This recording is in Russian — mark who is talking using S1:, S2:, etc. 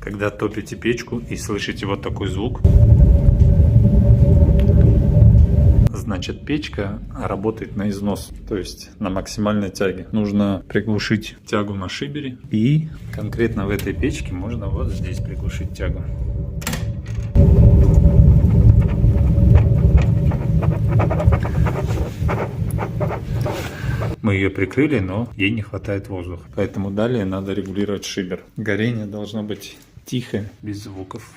S1: Когда топите печку и слышите вот такой звук, значит печка работает на износ, то есть на максимальной тяге. Нужно приглушить тягу на шибере, и конкретно в этой печке можно вот здесь приглушить тягу. Мы ее прикрыли, но ей не хватает воздуха, поэтому далее надо регулировать шибер. Горение должно быть тихое, без звуков.